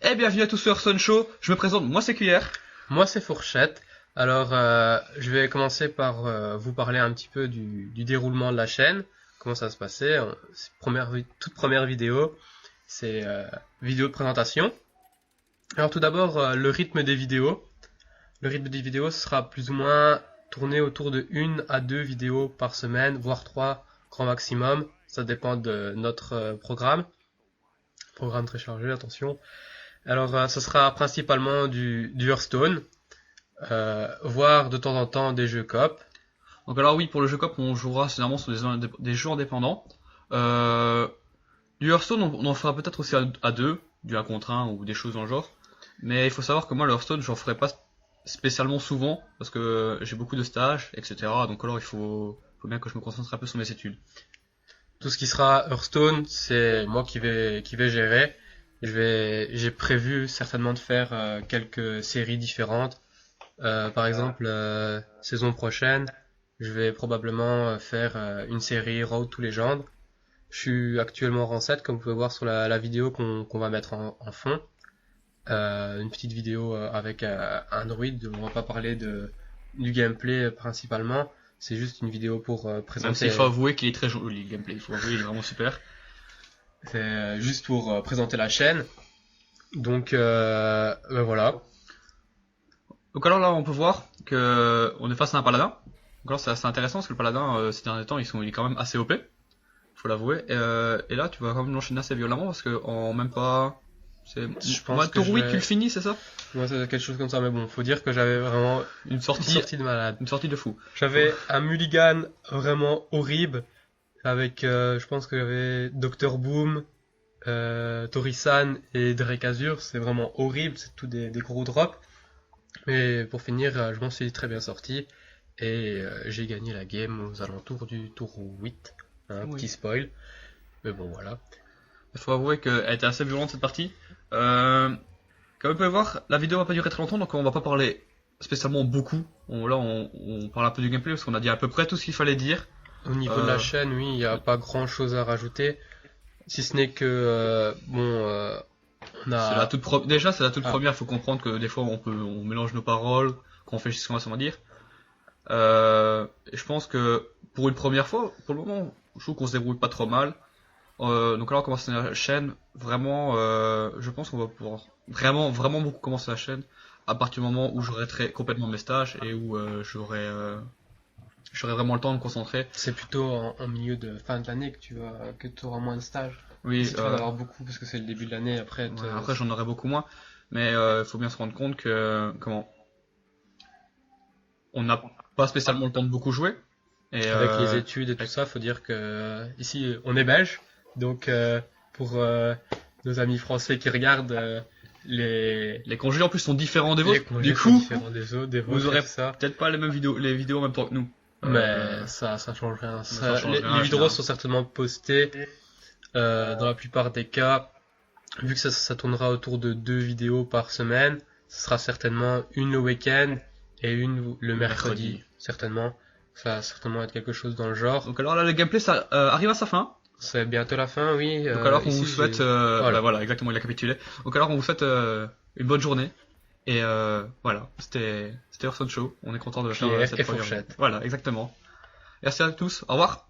Et bienvenue à tous sur Hearthstone Show. Je me présente, moi c'est Cuillère. Moi c'est Fourchette. Alors je vais commencer par vous parler un petit peu du déroulement de la chaîne, comment ça se passait. Toute première vidéo, c'est vidéo de présentation. Alors tout d'abord le rythme des vidéos. Le rythme des vidéos sera plus ou moins tourné autour de 1 à 2 vidéos par semaine, voire 3 grand maximum. Ça dépend de notre programme. Programme très chargé, attention. Alors ce sera principalement du Hearthstone, voire de temps en temps des jeux coop. Donc alors oui, pour le jeu coop, on jouera généralement sur des jeux indépendants. Du Hearthstone, on en fera peut-être aussi à 2, du 1 contre 1 ou des choses dans le genre. Mais il faut savoir que moi le Hearthstone, j'en ferai pas spécialement souvent, parce que j'ai beaucoup de stages, etc. Donc alors il faut bien que je me concentre un peu sur mes études. Tout ce qui sera Hearthstone, c'est moi qui vais gérer. J'ai prévu certainement de faire quelques séries différentes. Par exemple, saison prochaine, je vais probablement faire une série Road to Legend. Je suis actuellement rang 7, comme vous pouvez voir sur la vidéo qu'on va mettre en fond. Une petite vidéo avec un druide. On va pas parler du gameplay principalement. C'est juste une vidéo pour présenter. Même s'il faut avouer qu'il est très joli le gameplay, il faut avouer, il est vraiment super. C'est juste pour présenter la chaîne. Donc ben voilà. Donc alors là on peut voir que on est face à un paladin. Donc alors c'est assez intéressant parce que le paladin ces derniers temps il est quand même assez OP. Faut l'avouer. Et là tu vas quand même l'enchaîner assez violemment parce que en même pas... Je pense que tour 8 tu le finis, c'est ça? Ouais, c'est quelque chose comme ça, mais bon, faut dire que j'avais vraiment une sortie de malade. Une sortie de fou. J'avais un mulligan vraiment horrible avec je pense que j'avais Dr Boom, Torisan et Drake Azure. C'est vraiment horrible, c'est tout des gros drops. Mais pour finir, je m'en suis très bien sorti et j'ai gagné la game aux alentours du tour 8. Oui. Petit spoil. Mais bon, voilà. Il faut avouer qu'elle était assez violente cette partie. Comme vous pouvez voir, la vidéo va pas durer très longtemps, donc on va pas parler spécialement beaucoup. On parle un peu du gameplay parce qu'on a dit à peu près tout ce qu'il fallait dire. Au niveau de la chaîne, oui, il n'y a pas grand chose à rajouter. Si ce n'est que, on a... Déjà, c'est la toute première, il faut comprendre que des fois on mélange nos paroles, qu'on fait juste ce qu'on va dire. Et je pense que pour une première fois, pour le moment, je trouve qu'on se débrouille pas trop mal. Donc là on commence la chaîne, vraiment je pense qu'on va pouvoir vraiment beaucoup commencer la chaîne à partir du moment où j'arrêterai complètement mes stages et où j'aurai vraiment le temps de me concentrer. C'est plutôt en milieu de fin de l'année que tu auras moins de stages. Oui, tu vas en avoir beaucoup parce que c'est le début de l'année, après j'en aurai beaucoup moins, mais il faut bien se rendre compte que on n'a pas spécialement le temps de beaucoup jouer. Et avec les études et tout ça, faut dire que ici on est belge. Donc pour nos amis français qui regardent, les congés en plus sont différents des vôtres. Du coup, vous aurez peut-être pas les vidéos en même temps que nous. Mais ça change rien. Les vidéos sont certainement postées dans la plupart des cas. Vu que ça tournera autour de 2 vidéos par semaine, ce sera certainement une le week-end et une le mercredi. Certainement. Ça va certainement être quelque chose dans le genre. Donc alors là le gameplay ça arrive à sa fin. C'est bientôt la fin, oui. Donc alors on vous souhaite, voilà exactement, il a capitulé. Donc alors on vous souhaite une bonne journée. Et voilà, c'était Hearthstone Show. On est content de faire cette première. Fourchette. Voilà, exactement. Merci à tous. Au revoir.